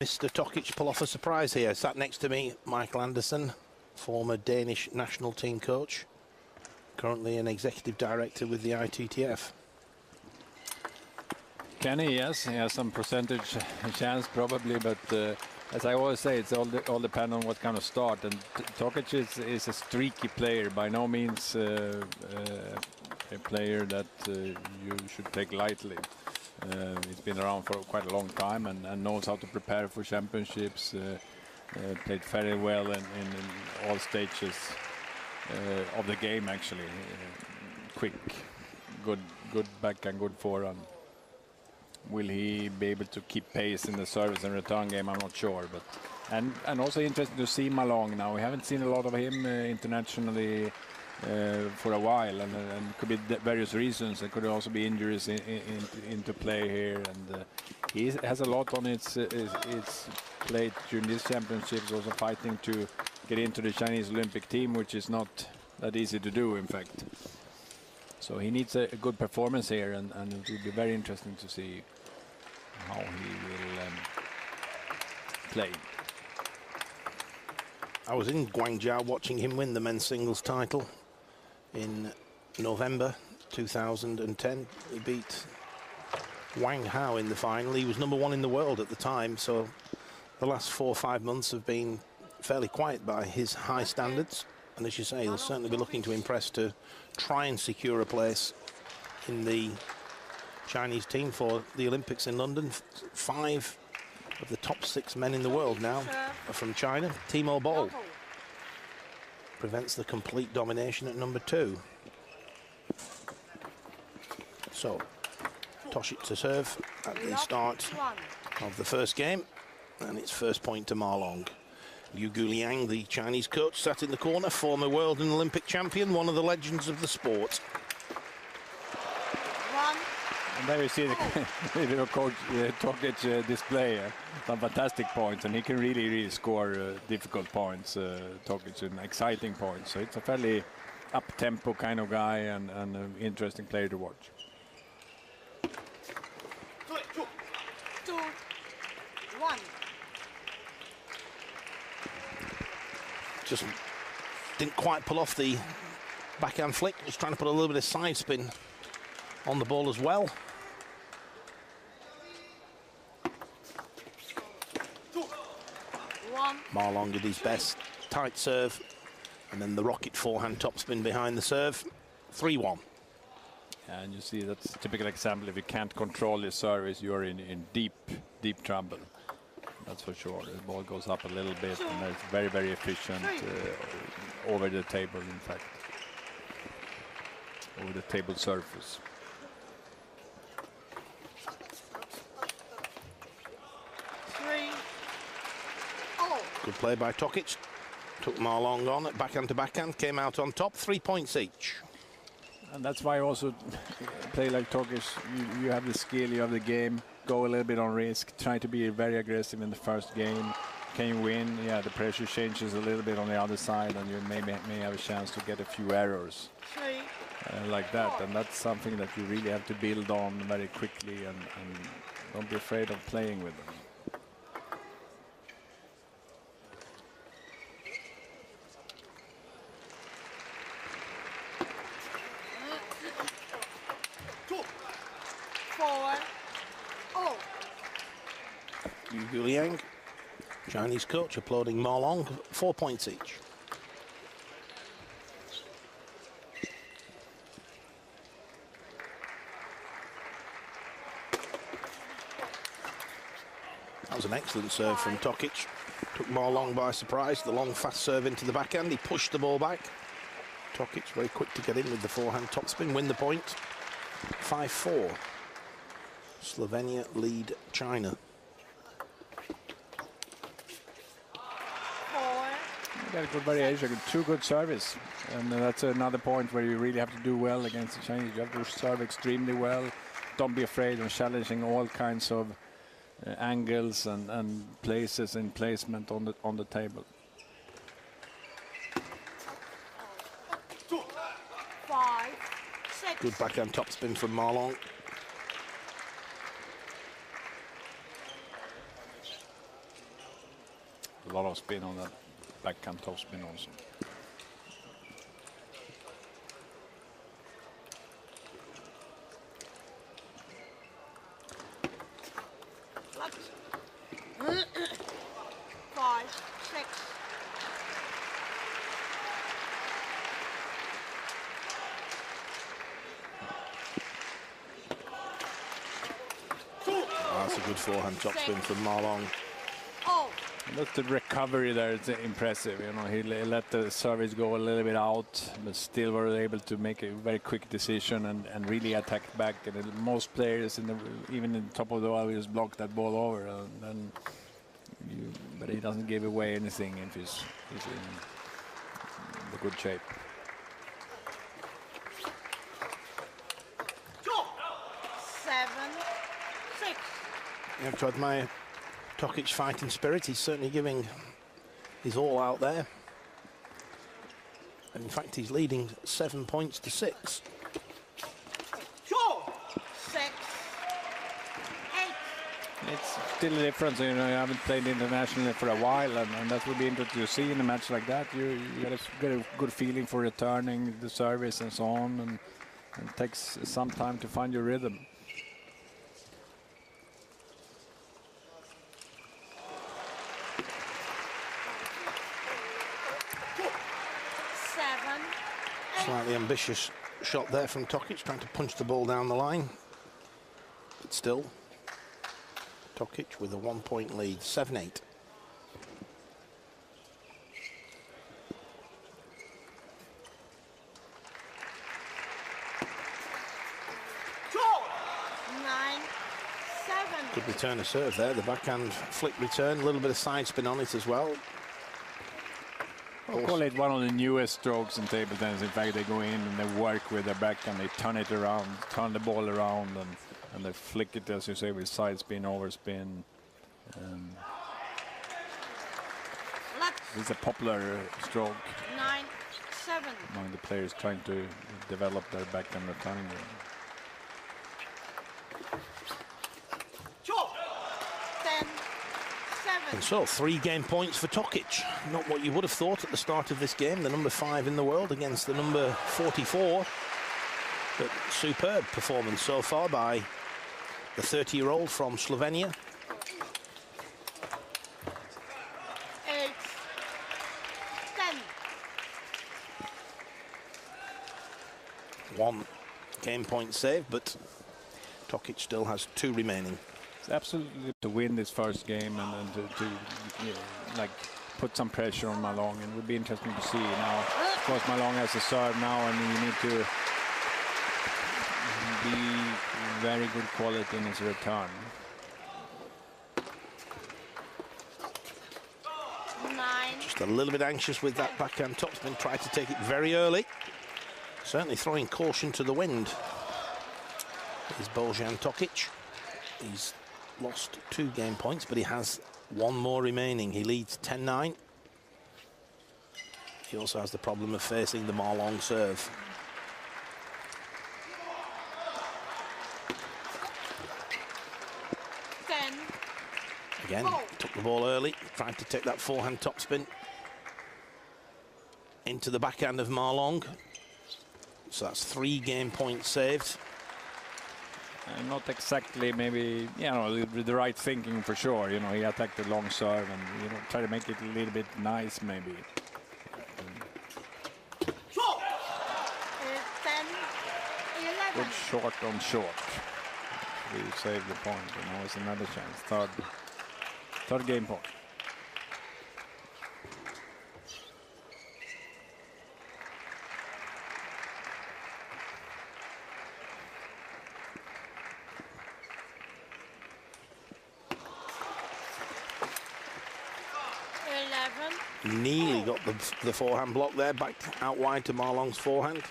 Mr. TOKIC pull off a surprise here. Sat next to me, Michael Anderson, former Danish national team coach, currently an executive director with the ITTF. Kenny, yes, he has some percentage chance probably, but as I always say, it's all depend on what kind of start. And TOKIC is a streaky player, by no means a player that you should take lightly. He's been around for quite a long time and knows how to prepare for championships. Played very well in all stages of the game, actually. Quick, good backhand, good forehand. Will he be able to keep pace in the service and return game? I'm not sure, but and also interesting to see Malong now. We haven't seen a lot of him internationally for a while, and it could be various reasons. There could also be injuries into play here, and he has a lot on his plate during these championships. Also fighting to get into the Chinese Olympic team, which is not that easy to do, in fact. So he needs a good performance here, and it will be very interesting to see how he will play. I was in Guangzhou watching him win the men's singles title in November 2010. He beat Wang Hao in the final. He was #1 in the world at the time, so the last 4 or 5 months have been fairly quiet by his high standards. And as you say, he'll certainly be looking to impress to try and secure a place in the Chinese team for the Olympics in London. 5 of the top 6 men in the world now are from China. Timo Boll prevents the complete domination at #2. So, TOKIC to serve at the start of the first game, and it's first point to Malong. Liu Guliang, the Chinese coach, sat in the corner, former world and Olympic champion, one of the legends of the sport. And there you see the video coach TOKIC display some fantastic points, and he can really score difficult points, TOKIC, and exciting points. So it's a fairly up-tempo kind of guy and an interesting player to watch. Two, one. Just didn't quite pull off the backhand flick. Was trying to put a little bit of side spin on the ball as well. Malong did his best. Tight serve, and then the rocket forehand topspin behind the serve. 3-1. And you see that's a typical example. If you can't control your service, you're in deep trouble. That's for sure. The ball goes up a little bit, and it's very efficient over the table, in fact. Over the table surface. Good play by TOKIC. Took Malong on at backhand to backhand, came out on top, 3 points each. And that's why also play like TOKIC, you have the skill, you have the game, go a little bit on risk, try to be very aggressive in the first game. Can you win? Yeah, the pressure changes a little bit on the other side, and you may have a chance to get a few errors like that. And that's something that you really have to build on very quickly, and don't be afraid of playing with them. Liu Guliang, Chinese coach, applauding Malong, 4 points each. That was an excellent serve from TOKIC. Took Malong by surprise. The long, fast serve into the backhand. He pushed the ball back. TOKIC very quick to get in with the forehand topspin, win the point. 5-4. Slovenia lead China. Got a good variation, 2 good service, and that's another point where you really have to do well against the Chinese. You have to serve extremely well. Don't be afraid of challenging all kinds of angles and places and placement on the table. 5, 6. Good backhand topspin from a lot of spin on that backhand topspin also. Left. 5, 6. That's a good forehand topspin from Marlong. Oh. Look, the recovery there is impressive. You know, he let the service go a little bit out, but still were able to make a very quick decision and really attack back. And most players, even in the top of the wall, just block that ball over. But he doesn't give away anything if he's in the good shape. 7, 6. You have to admire Tokic's fighting spirit. He's certainly giving his all out there. And in fact, he's leading 7 points to 6. 6, 8. It's still a difference. You know, you haven't played internationally for a while, and that would be interesting to see in a match like that. You got to get a good feeling for returning the service and so on, and it takes some time to find your rhythm. 7, 8. Slightly ambitious shot there from Tokic, trying to punch the ball down the line. But still, Tokic with a 1-point lead, 7-8. Good return of serve there, the backhand flick return, a little bit of side spin on it as well. I'll call it one of the newest strokes in table tennis. In fact, they go in and they work with their backhand, they turn it around, turn the ball around, and they flick it, as you say, with side spin, overspin. It's a popular stroke 9, 7. among the players trying to develop their backhand returning game. 10, 7. And so 3 game points for Tokic. Not what you would have thought at the start of this game, the number 5 in the world against the number 44. But superb performance so far by the 30-year-old from Slovenia. 8, 10. 1 game point saved, but Tokic still has 2 remaining. It's absolutely to win this first game and to like put some pressure on Malong, and it would be interesting to see now. Of course, Malong has a serve now, and you need to be very good quality in his return. 9. Just a little bit anxious with that backhand topspin, tried to take it very early. Certainly throwing caution to the wind is Bojan Tokic. He's lost 2 game points, but he has 1 more remaining. He leads 10-9. He also has the problem of facing the Marlong serve. Again, took the ball early, tried to take that forehand topspin into the backhand of Marlong. So that's 3 game points saved. Not exactly, maybe, you know, the right thinking for sure. You know, he attacked the long serve and, you know, try to make it a little bit nice, maybe. 10, 11. Good short on short. We saved the point, and now it's another chance. Third game point. Nearly got the forehand block there, back out wide to Marlong's forehand.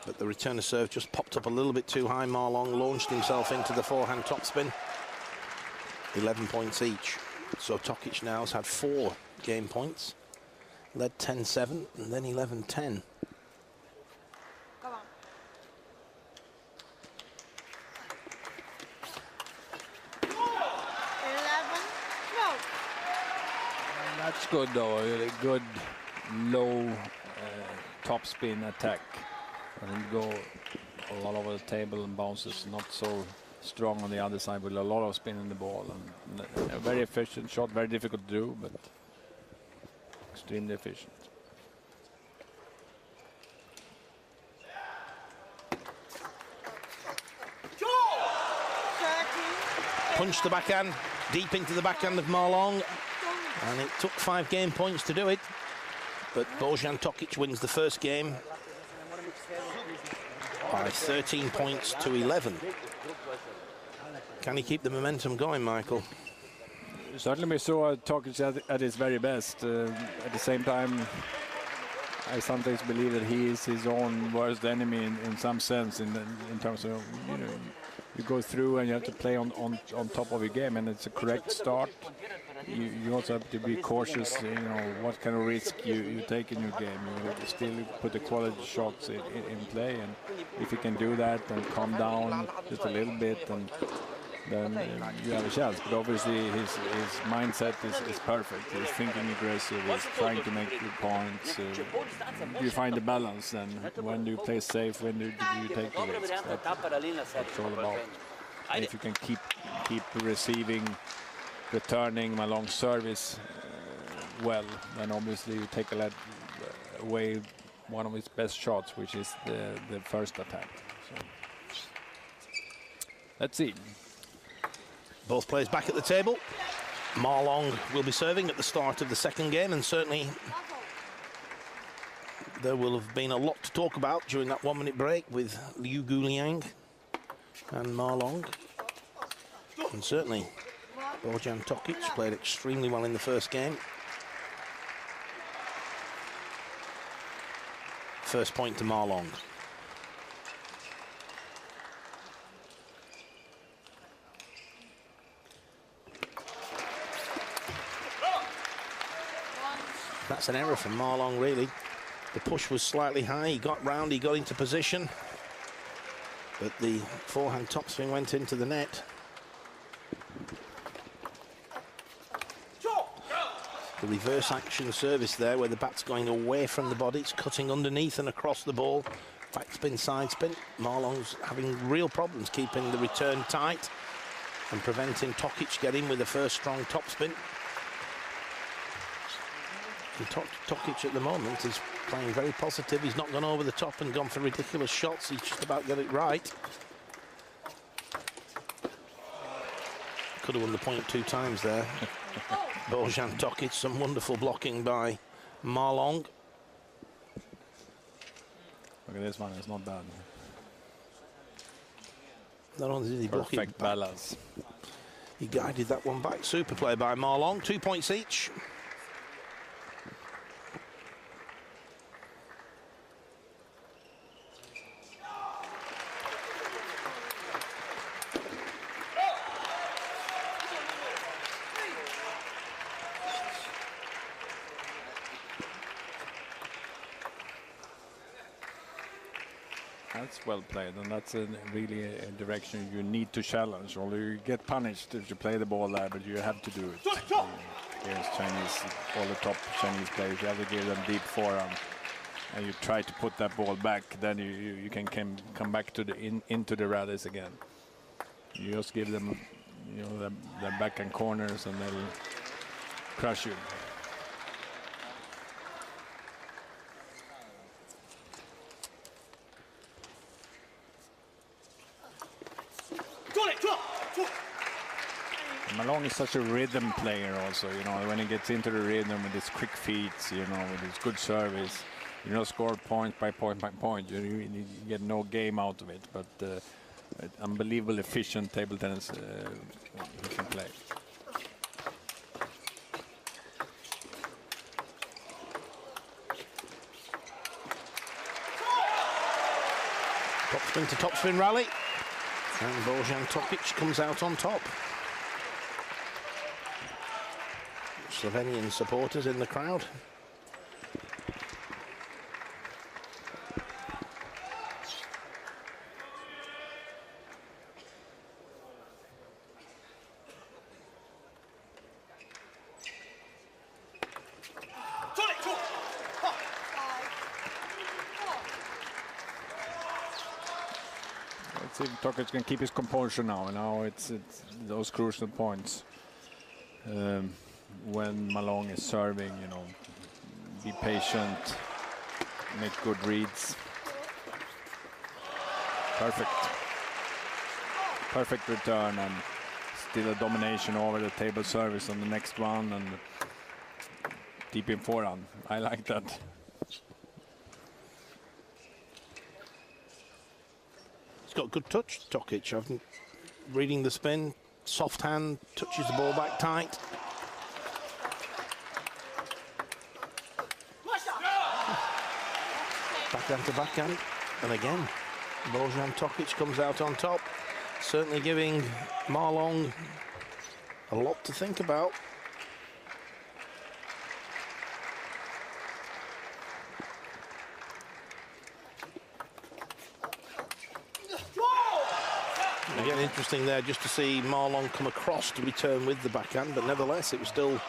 But the return of serve just popped up a little bit too high. Marlong launched himself into the forehand topspin. 11 points each. So Tokic now has had 4 game points. Led 10-7 and then 11-10. Come on. 11, 12. That's good though. A good low top spin attack. Doesn't go all over the table and bounces. Not so strong on the other side with a lot of spin in the ball. And a very efficient shot. Very difficult to do, but extremely efficient. Punched the backhand deep into the backhand of Marlong, and it took 5 game points to do it. But Bojan Tokic wins the first game by 13 points to 11. Can he keep the momentum going, Michael? Certainly we saw Tokic at his very best. At the same time, I sometimes believe that he is his own worst enemy in some sense, in terms of, you know, you go through and you have to play on top of your game, and it's a correct start. You also have to be cautious, you know, what kind of risk you take in your game. You still put the quality shots in play, and if you can do that and calm down just a little bit, and then you have a chance. But obviously his mindset is perfect. He's thinking aggressive, he's trying to make good points. You find the balance, and when do you play safe, when do you take the risks? That's all about. And if you can keep receiving, returning my long service well, then obviously you take away one of his best shots, which is the first attack. So let's see. Both players back at the table. Marlong will be serving at the start of the second game, and certainly there will have been a lot to talk about during that 1 minute break with Liu Guliang and Marlong. And certainly Bojan Tokic played extremely well in the first game. First point to Marlong. That's an error from Marlong, really. The push was slightly high. He got round, he got into position, but the forehand topspin went into the net. The reverse action service there, where the bat's going away from the body, it's cutting underneath and across the ball. Backspin, side spin. Marlong's having real problems keeping the return tight and preventing Tokic getting with the first strong topspin. Tokic at the moment is playing very positive. He's not gone over the top and gone for ridiculous shots. He's just about got it right. Could have won the point 2 times there. Bojan Tokic, some wonderful blocking by Marlong. Look at this one, it's not bad. Not only did he block it, perfect balance. He guided that one back. Super play by Marlong. 2 points each. That's well played, and that's really a direction you need to challenge. Or you get punished if you play the ball there, but you have to do it. Here's Chinese, all the top Chinese players, you have to give them deep forehand, and you try to put that ball back. Then you can come back to the into the rallies again. You just give them, you know, the backhand corners, and they'll crush you. Marlong is such a rhythm player also, you know, when he gets into the rhythm with his quick feet, you know, with his good service, you know, score point by point by point. You get no game out of it, but unbelievable efficient table tennis he can play. Topspin to topspin rally, and Bojan Tokic comes out on top. Slovenian supporters in the crowd. see if Tokic can keep his composure now. Now it's those crucial points. When Malong is serving, you know, be patient, make good reads. Perfect return, and still a domination over the table service on the next one, and deep in forehand. I like that. He's got good touch, Tokic. I'm reading the spin, soft hand, touches the ball back tight. Backhand to backhand, and again, Bojan Tokic comes out on top, certainly giving Marlong a lot to think about. Again, interesting there just to see Marlong come across to return with the backhand, but nevertheless, it was still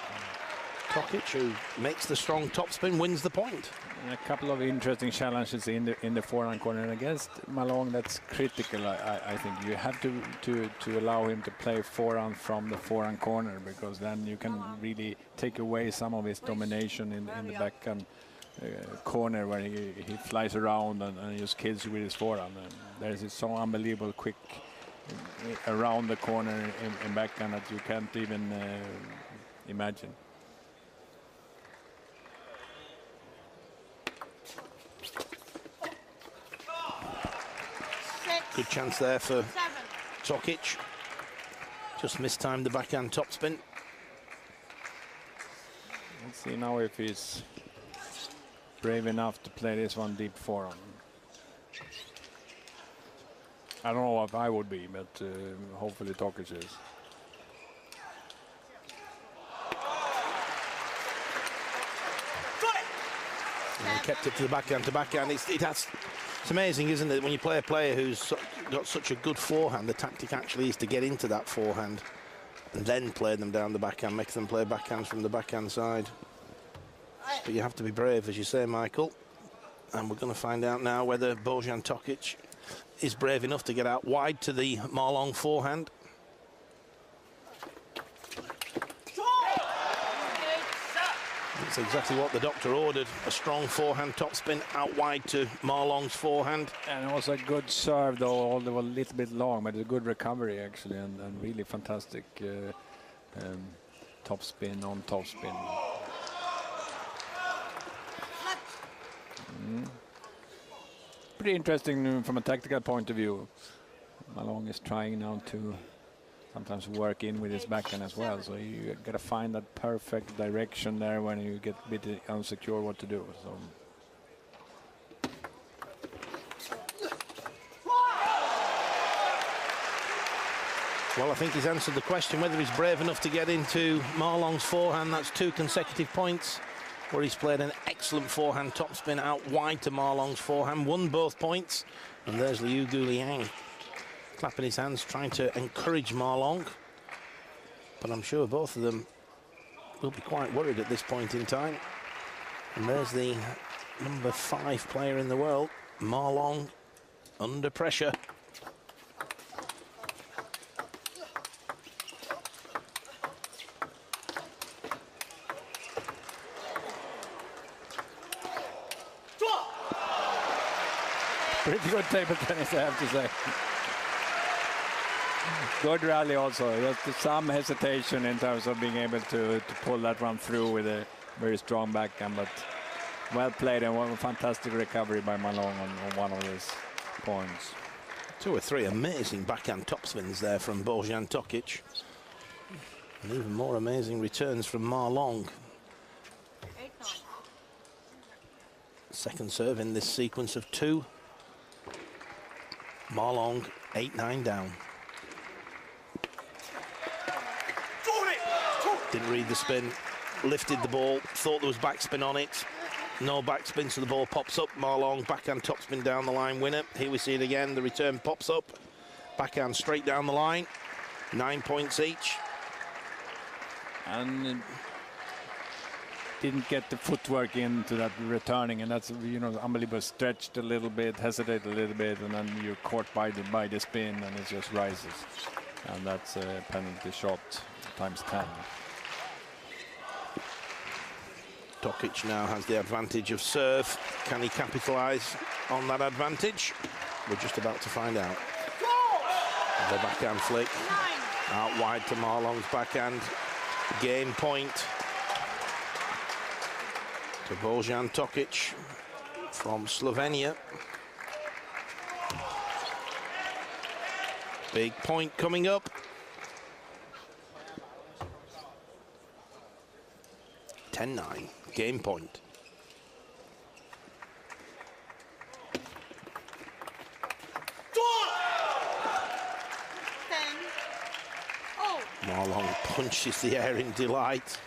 Tokic who makes the strong topspin, wins the point. And a couple of interesting challenges in the forehand corner, and against Malong, that's critical. I think you have to allow him to play forehand from the forehand corner, because then you can really take away some of his domination in the backhand corner, where he flies around and just kills you with his forehand. And there's so unbelievable quick around the corner in backhand that you can't even imagine. Good chance there for Tokic. Just mistimed the backhand topspin. Let's see now if he's brave enough to play this one deep forehand. I don't know if I would be, but hopefully Tokic is. And he kept it to the backhand. It's amazing, isn't it, when you play a player who's got such a good forehand, the tactic actually is to get into that forehand and then play them down the backhand, make them play backhands from the backhand side. But you have to be brave, as you say, Michael. And we're going to find out now whether Bojan Tokic is brave enough to get out wide to the Marlong forehand. That's exactly what the doctor ordered. A strong forehand topspin out wide to Marlong's forehand. And also a good serve, though, although a little bit long, but a good recovery, actually, and really fantastic topspin on topspin. Pretty interesting from a tactical point of view. Malong is trying now to sometimes work in with his backhand as well, so you got to find that perfect direction there when you get a bit unsecure what to do. So. Well, I think he's answered the question whether he's brave enough to get into Marlong's forehand. That's 2 consecutive points where he's played an excellent forehand topspin out wide to Marlong's forehand, won both points. And there's Liu Guliang clapping his hands, trying to encourage Marlong. But I'm sure both of them will be quite worried at this point in time. And there's the number 5 player in the world, Marlong, under pressure. Pretty good table tennis, I have to say. Good rally also. Just some hesitation in terms of being able to pull that one through with a very strong backhand, but well played, and one fantastic recovery by Malong on one of his points. 2 or 3 amazing backhand topspins there from Bojan Tokic. And even more amazing returns from Marlong. Second serve in this sequence of 2. Marlong 8-9 down. Didn't read the spin, lifted the ball, thought there was backspin on it. No backspin, so the ball pops up. Marlong, backhand topspin down the line, winner. Here we see it again, the return pops up. Backhand straight down the line, 9 points each. And didn't get the footwork into that returning, and that's, you know, unbelievable. Stretched a little bit, hesitated a little bit, and then you're caught by the spin, and it just rises. And that's a penalty shot times 10. Tokic now has the advantage of serve. Can he capitalise on that advantage? We're just about to find out. The backhand flick. Out wide to Marlong's backhand. Game point to Bojan Tokic from Slovenia. Big point coming up. 10-9, game point. Marlong punches the air in delight.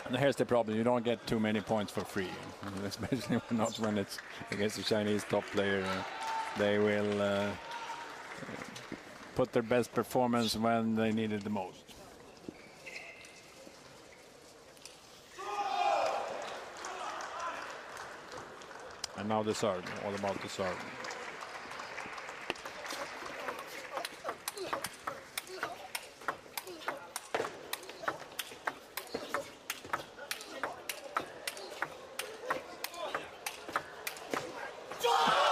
And here's the problem: you don't get too many points for free, especially not when it's against a Chinese top player. They will put their best performance when they need it the most. And now the serve, all about the serve.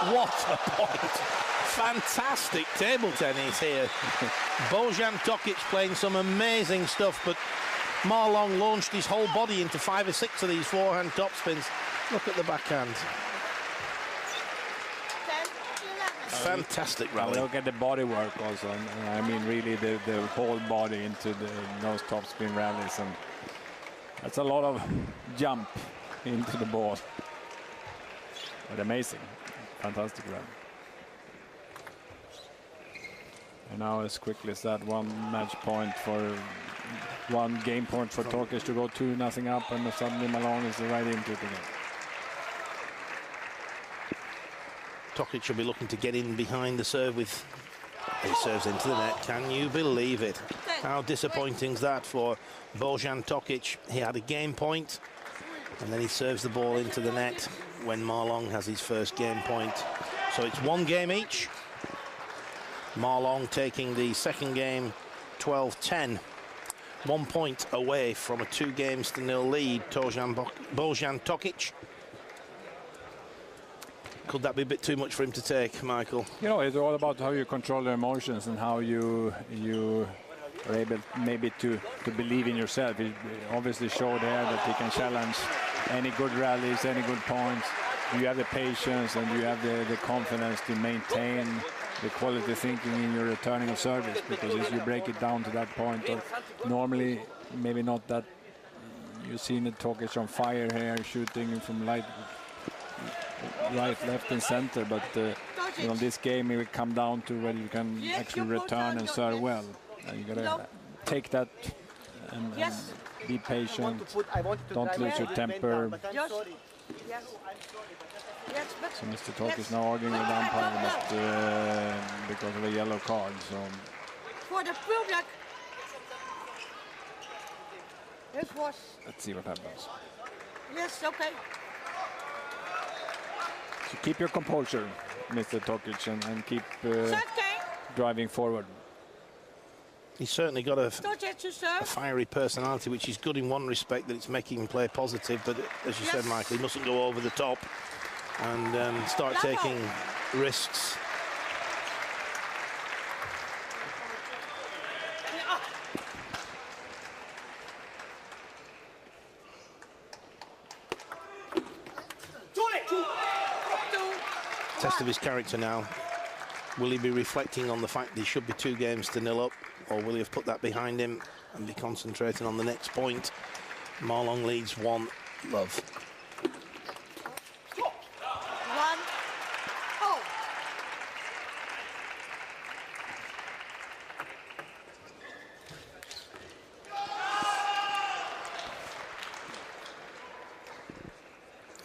What a point. Fantastic table tennis here. Bojan Tokic playing some amazing stuff, but Marlong launched his whole body into 5 or 6 of these forehand topspins. Look at the backhand. Fantastic rally. Look at the body work also. And I mean, really the whole body into those topspin rallies. And that's a lot of jump into the ball. But amazing. Fantastic rally. And now as quickly as that, one match point for one game point for Tokic to go 2-0 up, and suddenly Marlong is right into it again. Tokic should be looking to get in behind the serve with... He serves into the net. Can you believe it? How disappointing is that for Bojan Tokic? He had a game point, and then he serves the ball into the net when Marlong has his first game point. So it's 1 game each. Marlong taking the second game 12-10. 1 point away from a 2-0 lead. Bojan Tokic. Could that be a bit too much for him to take, Michael? You know, it's all about how you control your emotions and how you are able maybe to believe in yourself. He obviously showed there that he can challenge any good rallies, any good points. You have the patience and you have the confidence to maintain the quality thinking in your returning of service, because if you break it down to that point, normally maybe not that you've seen the Tokic on fire here, shooting from right, left, and center, but you know, this game it will come down to whether you can actually return and serve well. And you gotta take that and be patient. Don't lose your temper. So Mr. Tokic is now arguing with the umpire, but because of a yellow card. So For the public. let's see what happens. Yes, okay. So keep your composure, Mr. Tokic, and keep driving forward. He's certainly got a fiery personality, which is good in one respect, that it's making him play positive, but as you said, Michael, he mustn't go over the top and start taking risks. Test of his character now. Will he be reflecting on the fact that he should be 2-0 up, or will he have put that behind him and be concentrating on the next point? Marlong leads 1-0.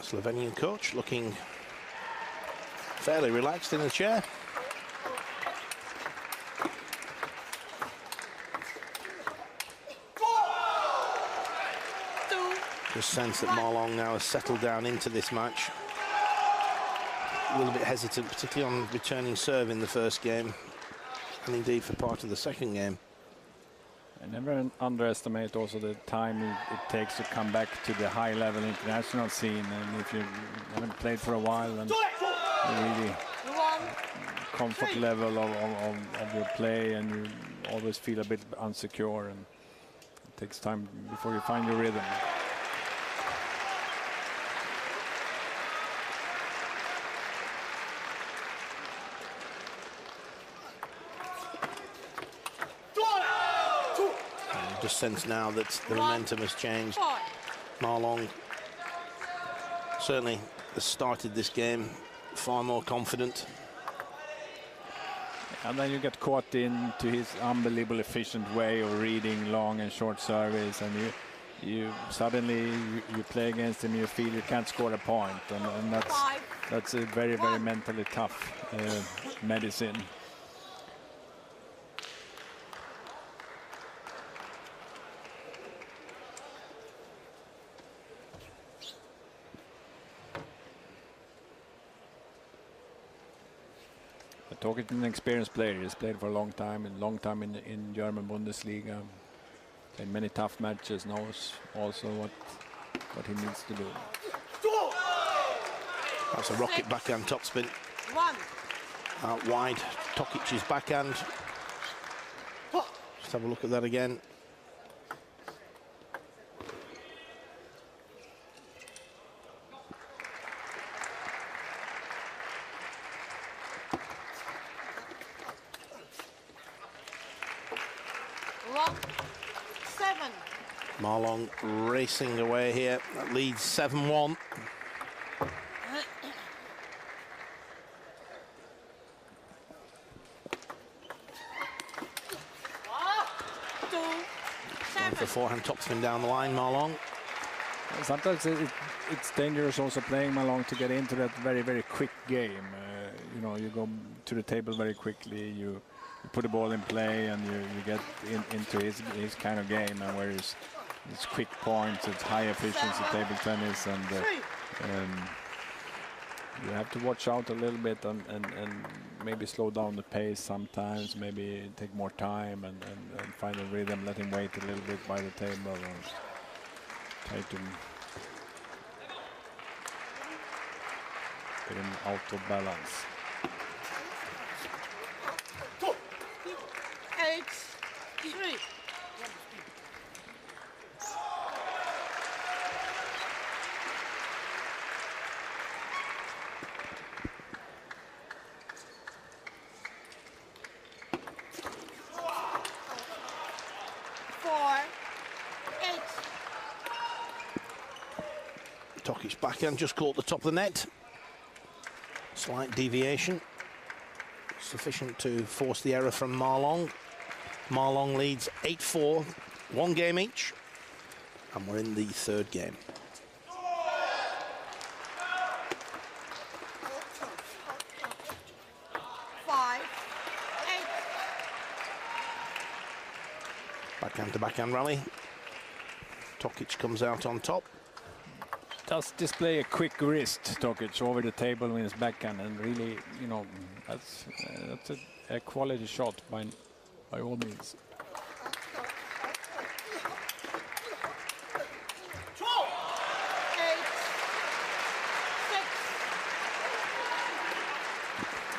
Slovenian coach looking fairly relaxed in the chair. Just sense that Marlon now has settled down into this match. A little bit hesitant, particularly on returning serve in the first game, and indeed for part of the second game. I never underestimate also the time it takes to come back to the high-level international scene. And if you haven't played for a while, and really comfort level of your play, and you always feel a bit insecure, and it takes time before you find your rhythm. Just sense now that the momentum has changed. Marlon certainly has started this game far more confident. And then you get caught into his unbelievable efficient way of reading long and short service, and you suddenly you play against him, you feel you can't score a point, and that's a very mentally tough medicine. Talking to an experienced player, he's played for a long time in German Bundesliga, played many tough matches, knows also what he needs to do. That's a rocket backhand topspin. Out wide, Tokic's backhand. Just have a look at that again. Marlon racing away here. That leads 7-1. For forehand topspin down the line, Marlon. Sometimes it's dangerous also playing Marlon to get into that very quick game. You know, you go to the table very quickly. You put the ball in play, and you get into his kind of game, and where it's quick points, it's high efficiency table tennis, and you have to watch out a little bit and maybe slow down the pace sometimes, maybe take more time and find a rhythm, let him wait a little bit by the table, and try to get him out of balance. 8-3. Tokic's backhand just caught the top of the net. Slight deviation. Sufficient to force the error from Marlon. Marlon leads 8-4, one game each. And we're in the third game. Backhand to backhand rally. Tokic comes out on top. Does display a quick wrist, Tokic, over the table with his backhand, and really, you know, that's a quality shot by all means.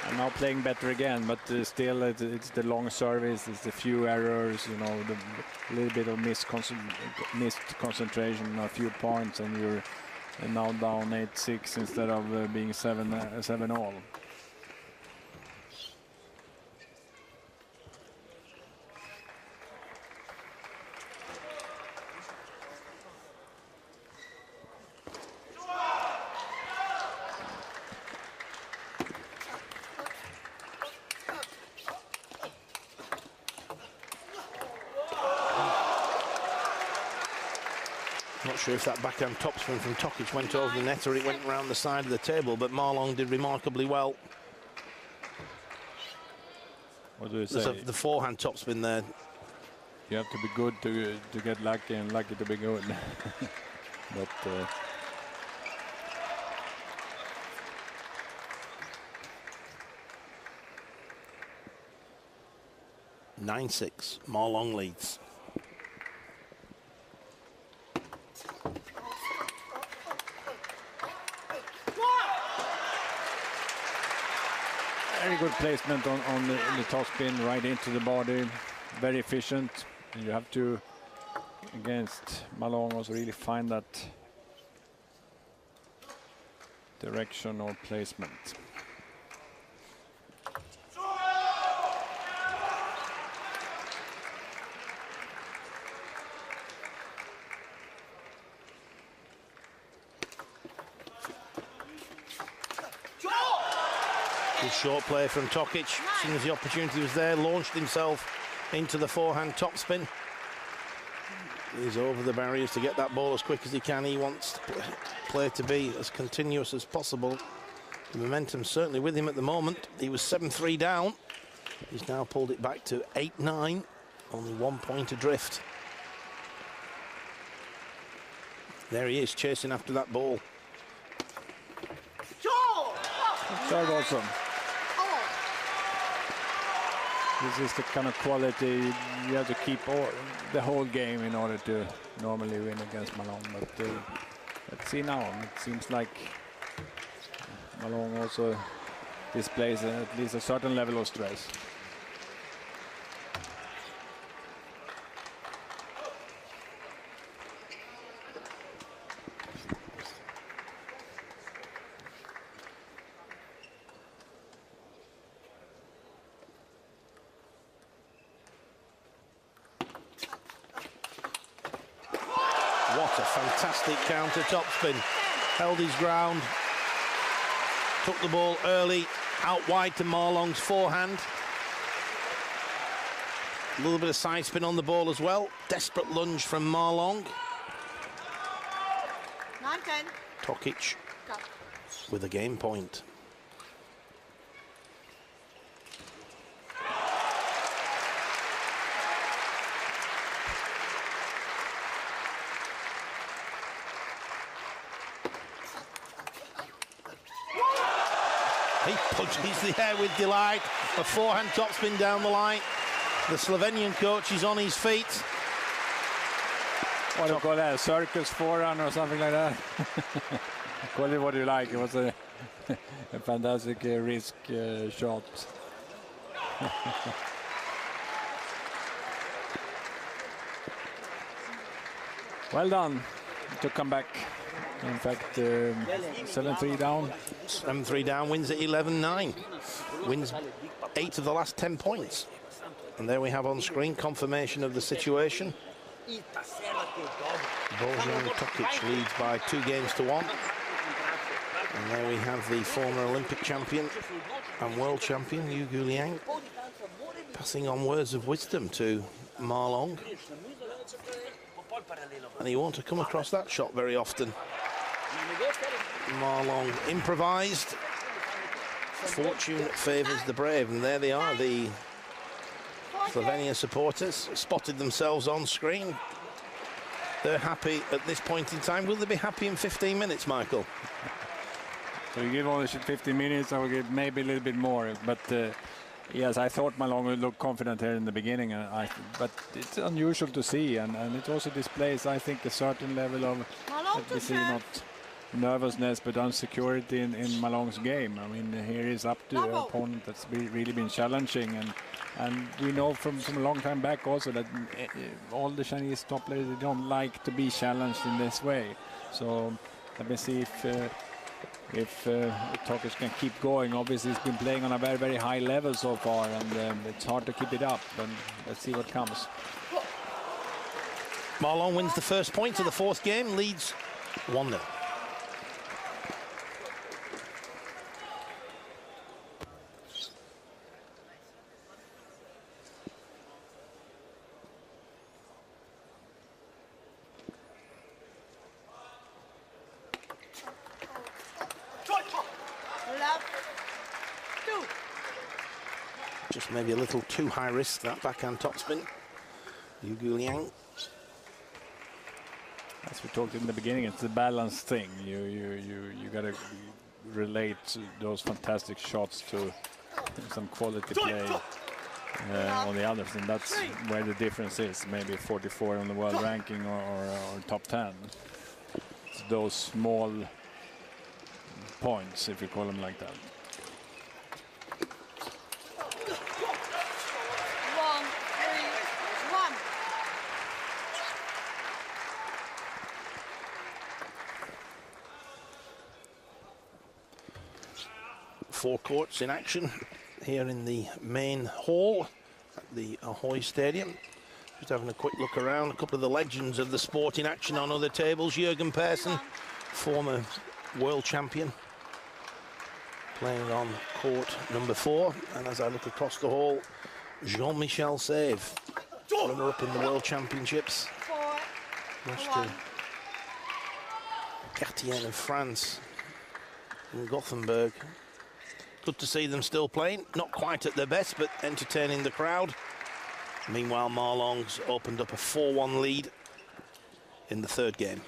And now playing better again, but still it's the long service, it's the few errors, you know, a little bit of missed concentration, a few points, and you're now down 8-6 instead of being 7-all. Not sure if that backhand topspin from Tokic went over the net or it went around the side of the table, but Marlon did remarkably well. What do you say? The forehand topspin there. You have to be good to get lucky, and lucky to be good. But 9-6, Marlong leads. Very good placement on the topspin, right into the body, very efficient. And you have to, against Malong, also really find that direction or placement. Good short play from Tokic. As soon as the opportunity was there, launched himself into the forehand topspin. He's over the barriers to get that ball as quick as he can. He wants play to be as continuous as possible. The momentum's certainly with him at the moment. He was 7-3 down. He's now pulled it back to 8-9, only 1 point adrift. There he is, chasing after that ball. Serve also. This is the kind of quality you have to keep the whole game in order to normally win against Malong. But let's see now. It seems like Malong also displays at least a certain level of stress. Fantastic counter topspin. Held his ground. Took the ball early, out wide to Marlong's forehand. A little bit of side spin on the ball as well. Desperate lunge from Marlong. 9-10. Tokic with a game point. He punches the air with delight. A forehand topspin down the line. The Slovenian coach is on his feet. What do you call that? A circus forehand or something like that? Call it what you like. It was a fantastic risk shot. Well done to come back. In fact, 7-3 down. 7-3 down, wins at 11-9. Wins 8 of the last 10 points. And there we have on screen confirmation of the situation. Bojan Tokic leads by 2 games to 1. And there we have the former Olympic champion and world champion, Yu Liang, passing on words of wisdom to Marlong. And he won't have come across that shot very often. Marlong improvised. Fortune favours the brave, and there they are, the Slovenia supporters spotted themselves on screen. They're happy at this point in time. Will they be happy in 15 minutes, Michael? So you give only 15 minutes, I will give maybe a little bit more. But yes, I thought Malong would look confident here in the beginning, but it's unusual to see, and it also displays, I think, a certain level of, let me see, not nervousness, but insecurity in Malong's game. I mean, here is up to an opponent that's really been challenging, and we know from a long time back also that all the Chinese top players, they don't like to be challenged in this way. So let me see if Tokic can keep going. Obviously, he's been playing on a very, very high level so far, and it's hard to keep it up. And let's see what comes. Marlong wins the first point of the 4th game, leads 1-0. Just maybe a little too high risk, that backhand topspin. Yu Liang. as we talked in the beginning, it's a balance thing. You got to relate those fantastic shots to some quality play on the others, and that's where the difference is. Maybe 44 on the world ranking or top 10. It's those small points, if you call them like that. 1-3-1. Four courts in action here in the main hall at the Ahoy Stadium. Just having a quick look around. A couple of the legends of the sport in action on other tables. Jürgen Persson, former world champion, playing on court number 4. And as I look across the hall, Jean-Michel Save, runner-up in the World Championships. Lost to Cartier of France in Gothenburg. Good to see them still playing. Not quite at their best, but entertaining the crowd. Meanwhile, Marlong's opened up a 4-1 lead in the third game.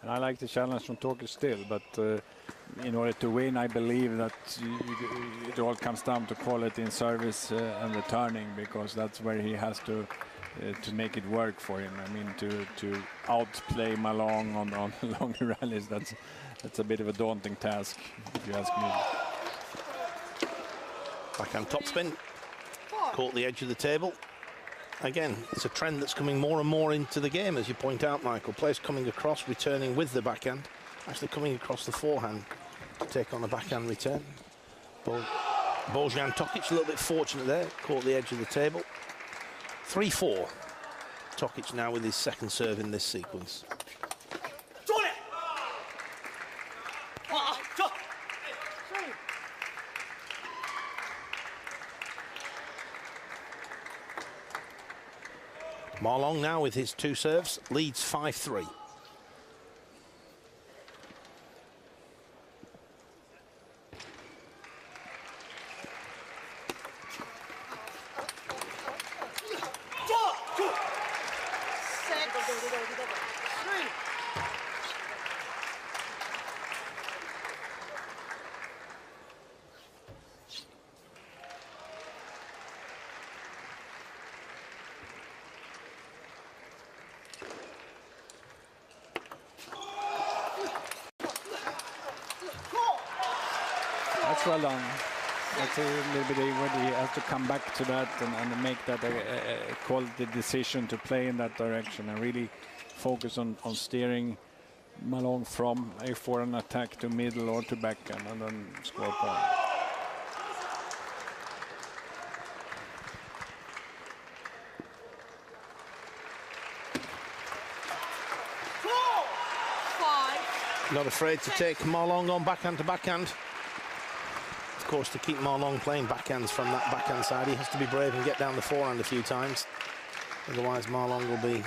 And I like the challenge from TOKIC still, but in order to win, I believe that it all comes down to quality in service and returning, because that's where he has to make it work for him. I mean, to outplay Malong on long rallies, that's a bit of a daunting task, if you ask me. Backhand topspin, caught the edge of the table. Again, it's a trend that's coming more and more into the game, as you point out, Michael. Players coming across, returning with the backhand, actually coming across the forehand to take on a backhand return. Bojan TOKIC a little bit fortunate there, caught the edge of the table. 3-4. TOKIC now with his second serve in this sequence. Marlong now with his 2 serves, leads 5-3. That's well done. That's a little bit where he has to come back to that and make that a quality decision to play in that direction and really focus on steering Malong from a forehand attack to middle or to backhand and then score a point. Not afraid to take Marlong on backhand to backhand. Of course, to keep Marlong playing backhands from that backhand side, he has to be brave and get down the forehand a few times. Otherwise, Marlong will be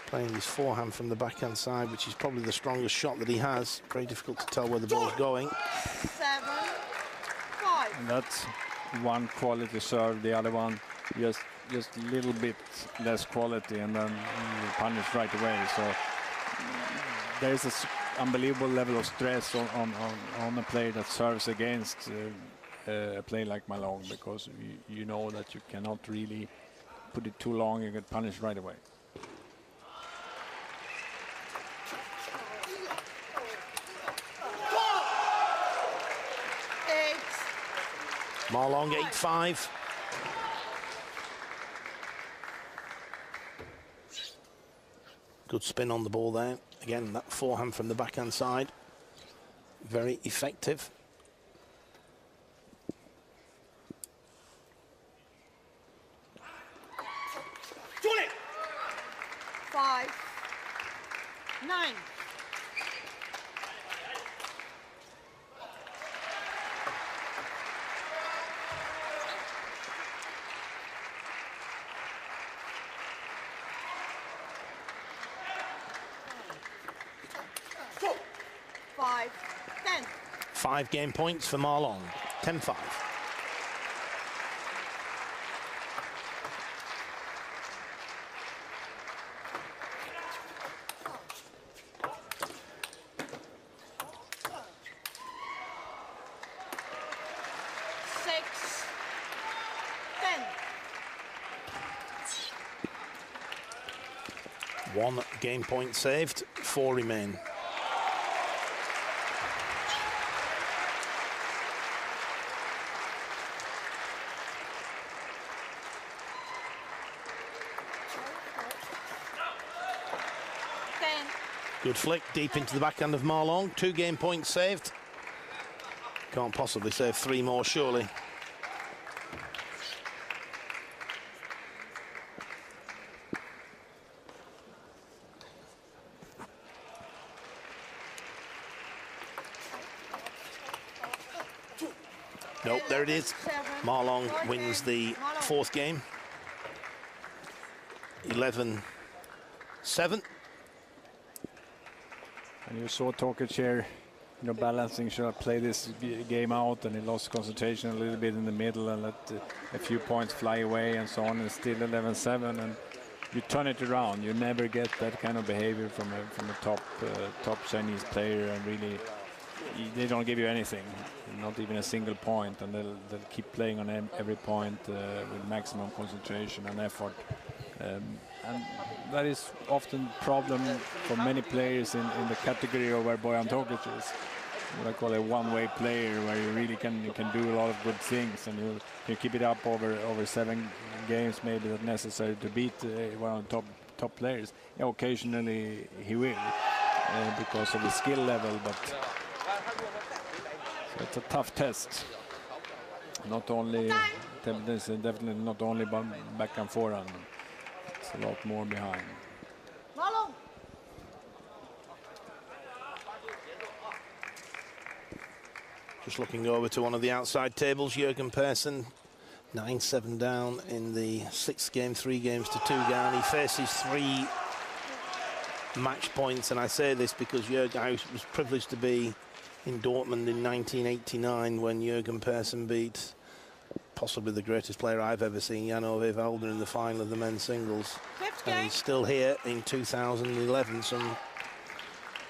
playing his forehand from the backhand side, which is probably the strongest shot that he has. Very difficult to tell where the ball's going. 7-5. And that's one quality serve, the other one just a little bit less quality, and then you punish right away. So there is this unbelievable level of stress on a player that serves against a player like Malong, because you know that you cannot really put it too long, you get punished right away. Marlong 8-5. Good spin on the ball there. Again, that forehand from the backhand side, very effective. Five, 9. 5 game points for Marlon. 10-5. One game point saved, 4 remain. Good flick deep into the backhand of Marlon. 2 game points saved. Can't possibly save 3 more, surely. Nope, there it is. Marlon wins the 4th game. 11-7. And you saw TOKIC here, you know, balancing, should I play this game out, and he lost concentration a little bit in the middle and let a few points fly away and so on, and still 11-7. And you turn it around, you never get that kind of behavior from a top Chinese player, and really they don't give you anything, not even a single point, and they'll keep playing on every point with maximum concentration and effort. And that is often a problem for many players in the category of where Bojan TOKIC is. What I call a one-way player, where you really can do a lot of good things, and you keep it up over 7 games, maybe not necessary to beat one of the top players. Yeah, occasionally he will because of the skill level, but so it's a tough test. Not only definitely not only back and forehand. A lot more behind. Just looking over to one of the outside tables, Jürgen Persson, 9-7 down in the 6th game, 3 games to 2 down. He faces 3 match points, and I say this because Jürgen, I was privileged to be in Dortmund in 1989 when Jürgen Persson beat possibly the greatest player I've ever seen, Jan-Ove Waldner, in the final of the men's singles. And he's still here in 2011, some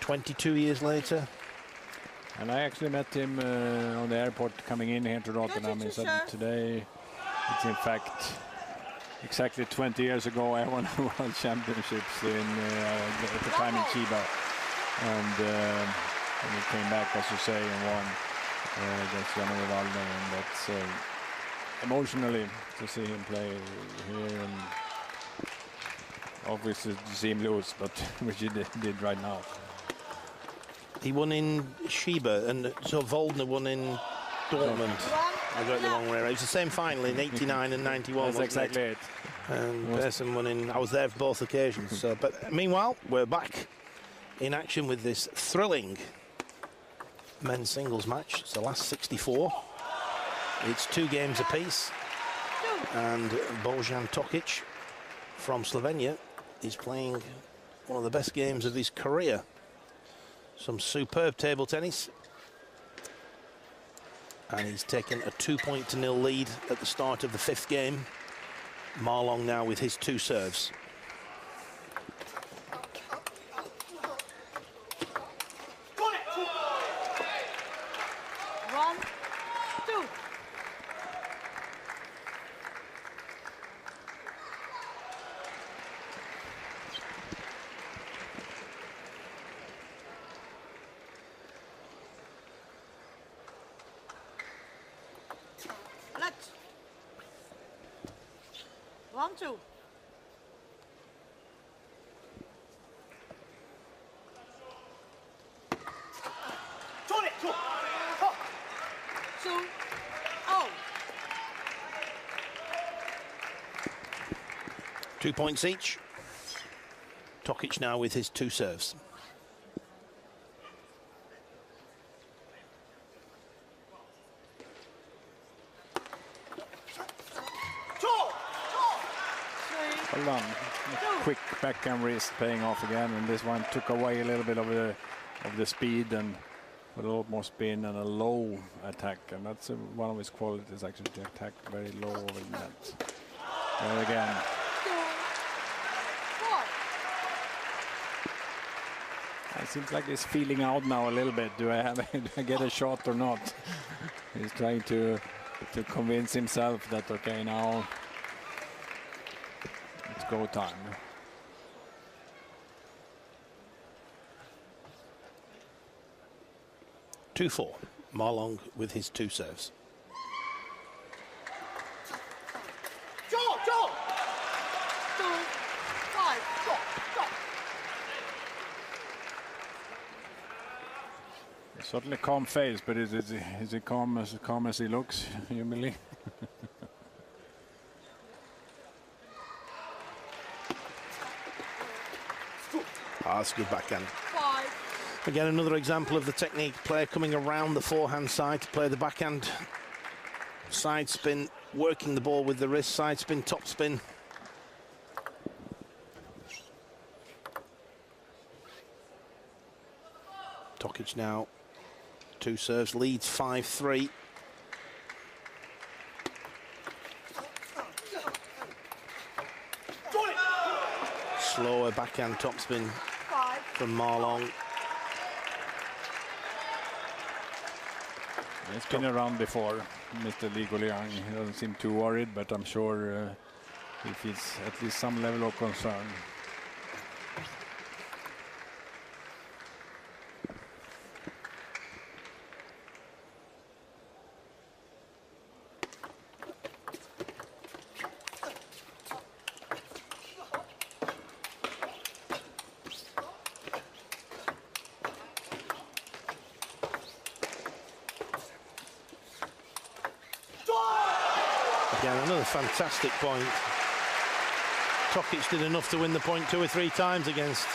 22 years later. And I actually met him on the airport coming in here to Rotterdam. He said today, it's in fact exactly 20 years ago I won the World Championships at the time in Chiba. And he came back, as you say, and won against Jan-Ove Waldner. And that's emotionally to see him play here, and obviously to see him lose, but which he did right now. He won in Chiba, and so Waldner won in Dortmund. I got it the wrong way around. It was the same final in 89 and 91. That's exactly it. And Persson won in, I was there for both occasions. So, but meanwhile, we're back in action with this thrilling men's singles match. It's the last 64. It's 2 games apiece, and Bojan TOKIC from Slovenia is playing one of the best games of his career. Some superb table tennis, and he's taken a 2-0 lead at the start of the 5th game. Marlon now with his 2 serves. Two points each. TOKIC now with his 2 serves. Well done. Quick backhand wrist paying off again, and this one took away a little bit of the speed, and with a lot more spin and a low attack, and that's one of his qualities, actually, to attack very low over the net. There again. It seems like he's feeling out now a little bit. Do I get a shot or not? He's trying to convince himself that, okay, now it's go time. Two-4. Marlong with his 2 serves. Certainly calm face, but is he calm as he looks, you believe? That's a good backhand. Again, another example of the technique. Player coming around the forehand side to play the backhand. Side spin, working the ball with the wrist, side spin, top spin. Tokic now 2 serves, leads 5-3. Slower backhand topspin from Marlong. He's been around before, Mr. Li Guoliang. He doesn't seem too worried, but I'm sure he feels at least some level of concern. Again, another fantastic point. Tokic did enough to win the point 2 or 3 times against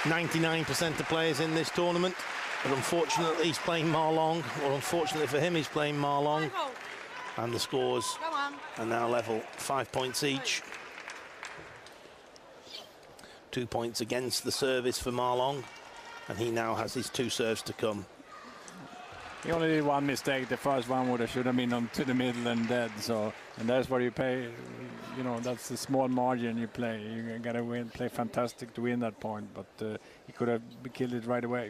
99% of players in this tournament. But unfortunately, he's playing Marlong, or unfortunately for him, he's playing Marlong. And the scores are now level, 5 points each. 2 points against the service for Marlong, and he now has his 2 serves to come. He only did one mistake. The first one should have been on to the middle and dead. So, and that's where you pay. You know, that's the small margin you play. You gotta play fantastic to win that point. But he could have killed it right away.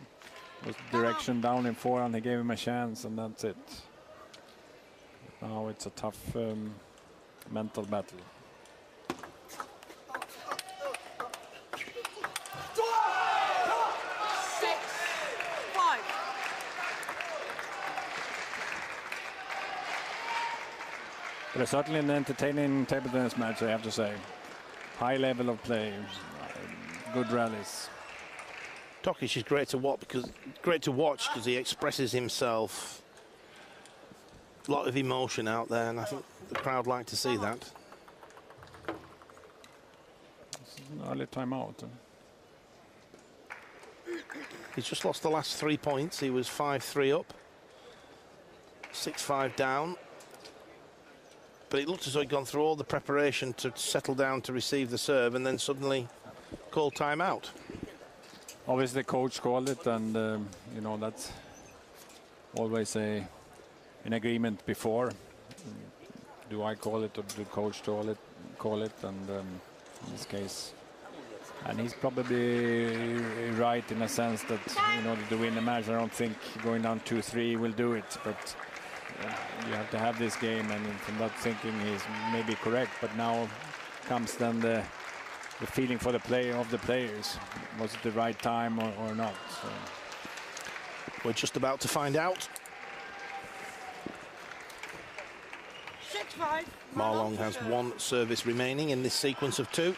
It was direction down in forehand. He gave him a chance, and that's it. Now it's a tough mental battle. But it's certainly an entertaining table tennis match, I have to say. High level of play, good rallies. Tokic is great to watch because he expresses himself. A lot of emotion out there, and I think the crowd like to see that. This is an early timeout. He's just lost the last 3 points. He was 5-3 up, 6-5 down. But it looked as though he'd gone through all the preparation to settle down to receive the serve and then suddenly call timeout. Obviously, the coach called it, and you know, that's always an agreement before. Do I call it or do the coach call it? And in this case, and he's probably right in a sense that in order to win the match, I don't think going down 2-3 will do it, but you have to have this game, and from that thinking he's maybe correct. But now comes then the feeling for the players. Was it the right time or not? So. We're just about to find out. 6-5. Marlong has 1 service remaining in this sequence of 2.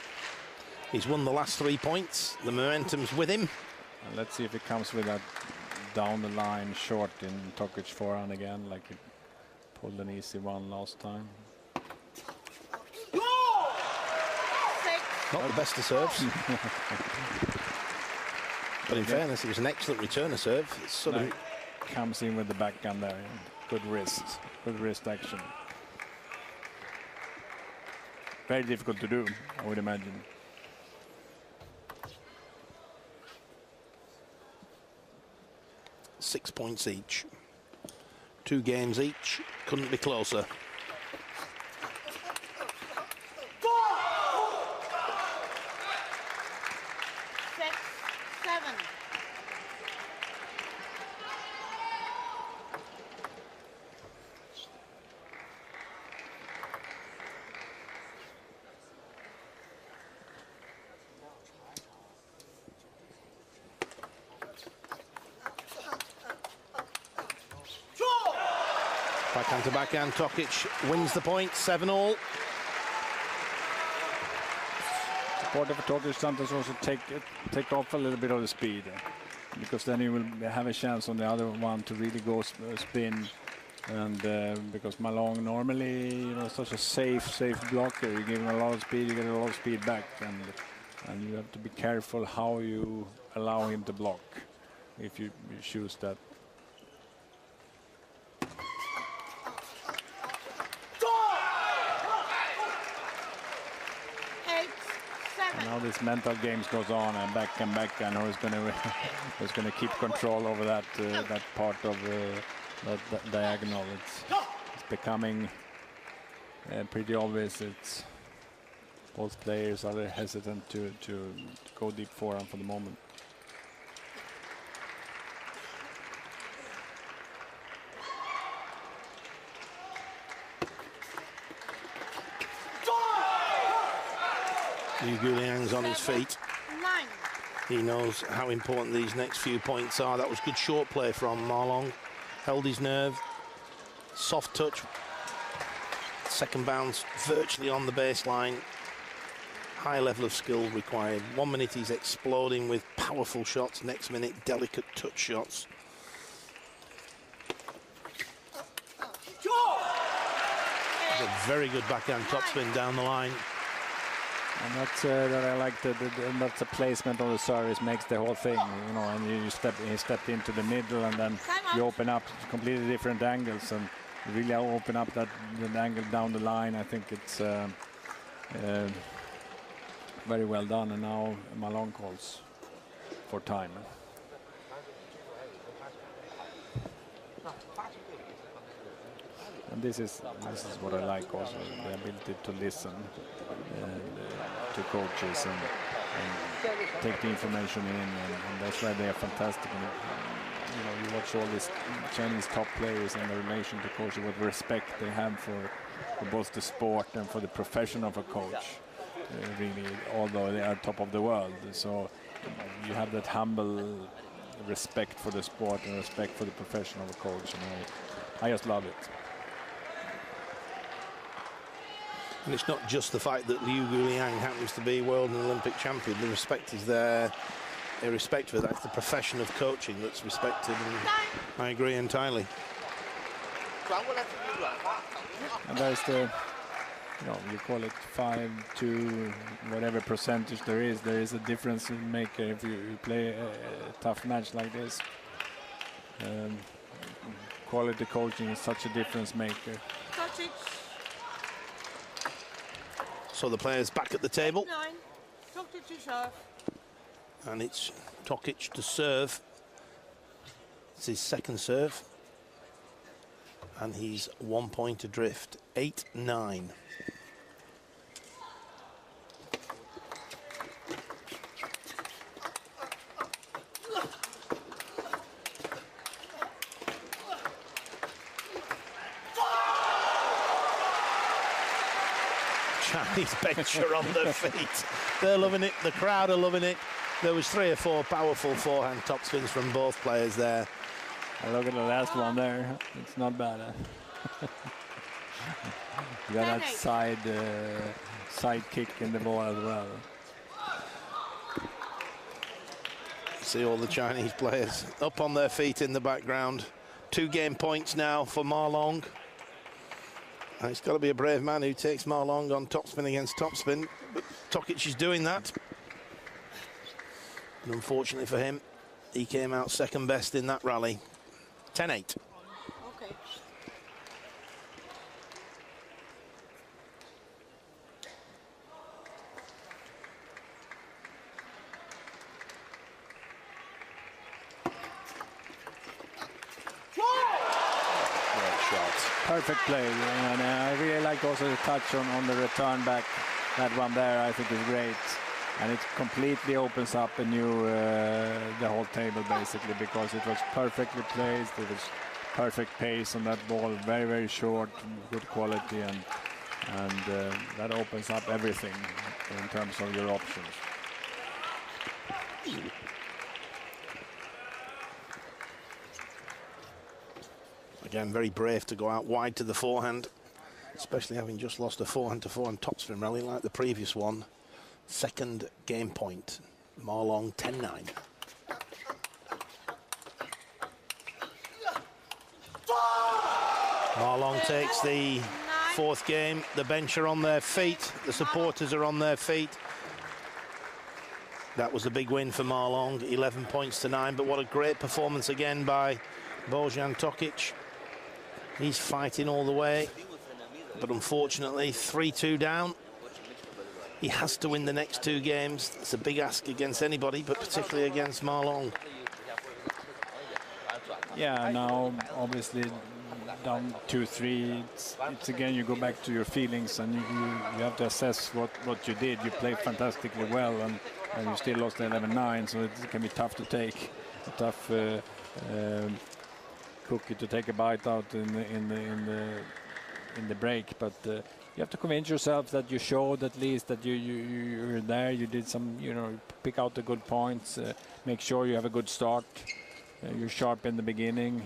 He's won the last 3 points. The momentum's with him. And let's see if it comes with that down the line short in Tokic forehand again, like he pulled an easy one last time. Not the best of serves. But in fairness, it was an excellent return of serve. It's sort of comes in with the backhand there. Good wrist action. Very difficult to do, I would imagine. 6 points each. 2 games each. Couldn't be closer. 6-7. Backhand to backhand. Tokic wins the point. 7-all. Part of Tokic sometimes also take off a little bit of the speed, because then you will have a chance on the other one to really go spin. And because Malong normally, you know, such a safe blocker, you give him a lot of speed, you get a lot of speed back, and you have to be careful how you allow him to block if you choose that. Now this mental games goes on, and backhand, who's going to keep control over that that part of that diagonal. It's becoming pretty obvious. It's both players are hesitant to go deep forehand for the moment. Liang's on his feet. 9. He knows how important these next few points are. That was good short play from Malong. Held his nerve. Soft touch. Second bounce virtually on the baseline. High level of skill required. 1 minute he's exploding with powerful shots. Next minute, delicate touch shots. A very good backhand topspin down the line. And that's that I like that's the placement of the service makes the whole thing, you know. And he stepped into the middle, and then you open up completely different angles and really open up that angle down the line. I think it's very well done. And now Malone calls for time. And this is what I like also, the ability to listen to coaches and take the information in, and that's why they are fantastic. And, you know, you watch all these Chinese top players and the relation to coaches, what respect they have for both the sport and for the profession of a coach. Really, although they are top of the world, so you have that humble respect for the sport and respect for the profession of a coach, and I just love it. And it's not just the fact that Liu Guoliang happens to be world and Olympic champion. The respect is there, irrespective of that. It's the profession of coaching that's respected, and I agree entirely. And there's the, you know, you call it 5-2, whatever percentage there is a difference maker if you play a tough match like this. Quality coaching is such a difference maker. So the players back at the table. 9. Tokic to serve. And it's Tokic to serve. It's his second serve. And he's 1 point adrift. 8-9. Chinese bench are on their feet. They're loving it. The crowd are loving it. There was 3 or 4 powerful forehand topspins from both players there. And look at the last one there. It's not bad. You got that side kick in the ball as well. See all the Chinese players up on their feet in the background. 2 game points now for Malong. And it's got to be a brave man who takes Malong on topspin against topspin. But Tokic is doing that. And unfortunately for him, he came out second best in that rally. 10-8. Okay. Perfect play, and I really like also the touch on the return back. That one there, I think, is great, and it completely opens up a new the whole table basically, because it was perfectly placed. It was perfect pace on that ball, very, very short, good quality, and that opens up everything in terms of your options. Again, very brave to go out wide to the forehand, especially having just lost a forehand-to-forehand topspin rally like the previous one. Second game point, Marlong 10-9. Marlong takes the fourth game. The bench are on their feet. The supporters are on their feet. That was a big win for Marlong, 11 points to 9. But what a great performance again by Bojan Tokic. He's fighting all the way, but unfortunately 3-2 down. He has to win the next two games. It's a big ask against anybody, but particularly against Marlong. Yeah, now obviously down 2-3. It's again, you go back to your feelings, and you have to assess what you did. You played fantastically well, and you still lost 11-9, so it can be tough to take. A tough cookie to take a bite out in the break, but you have to convince yourself that you showed at least that you're there. You did some, pick out the good points, make sure you have a good start. You're sharp in the beginning.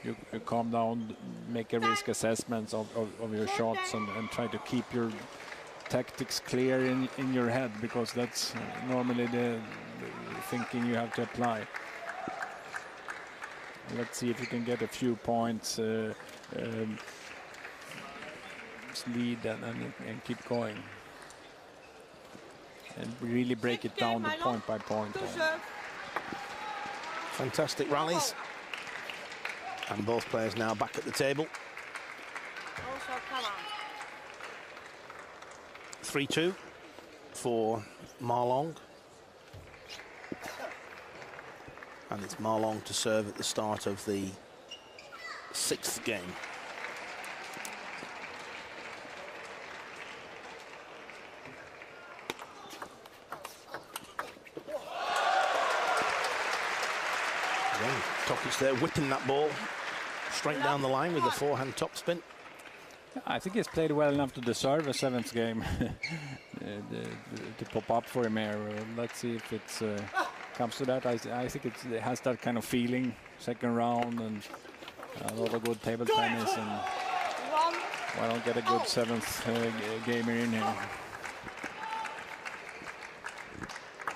You calm down, make a risk assessment of your shots, and try to keep your tactics clear in your head, because that's normally the thinking you have to apply. Let's see if you can get a few points lead and keep going, and really break it down the point by point. Fantastic rallies, and both players now back at the table. 3-2 for Marlong, and it's Marlong to serve at the start of the sixth game. Again, Tokic there whipping that ball straight down the line with the forehand topspin. I think he's played well enough to deserve a seventh game to pop up for him here. Let's see if it comes to that. I think it has that kind of feeling. Second round and a lot of good table tennis, and why don't get a good seventh gamer in here?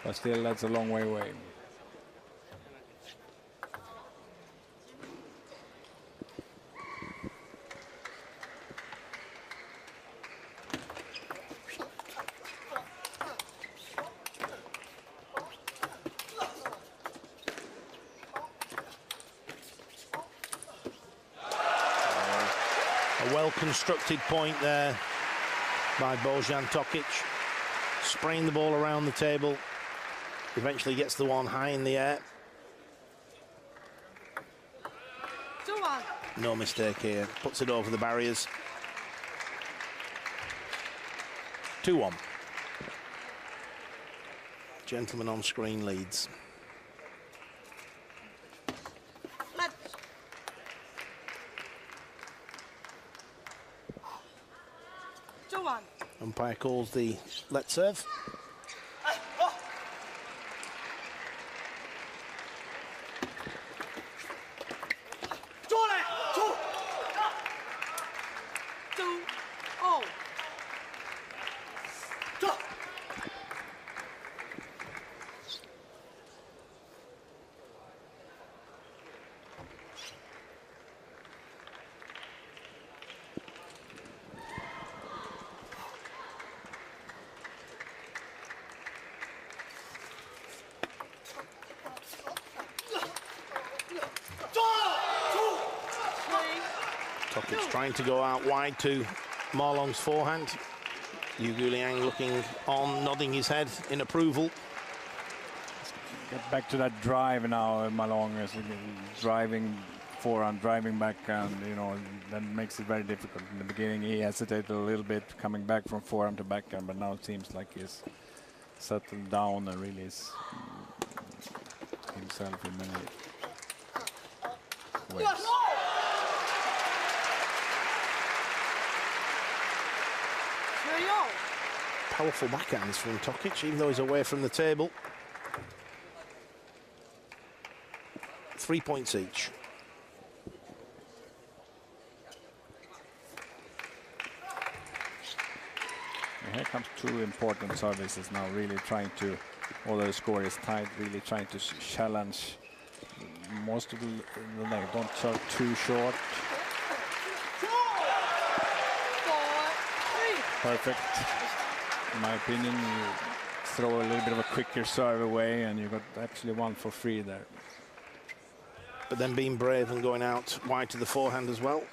But still, that's a long way away. Well-constructed point there by Bojan Tokic, spraying the ball around the table, eventually gets the one high in the air. 2-1. No mistake here, puts it over the barriers. 2-1. Gentleman on screen leads. Umpire calls the let serve. Tokic trying to go out wide to Marlong's forehand. Yu Guliang looking on, nodding his head in approval. Get back to that drive now. Marlong is driving forehand, driving backhand, you know, that makes it very difficult. In the beginning, he hesitated a little bit coming back from forehand to backhand, but now it seems like he's settled down and really is himself in many ways. Powerful backhands from TOKIC, even though he's away from the table. 3 points each. And here comes two important services now, really trying to, although the score is tight, really trying to challenge most of the leg. Don't serve too short. Perfect. In my opinion, you throw a little bit of a quicker serve away and you got actually one for free there. But then being brave and going out wide to the forehand as well.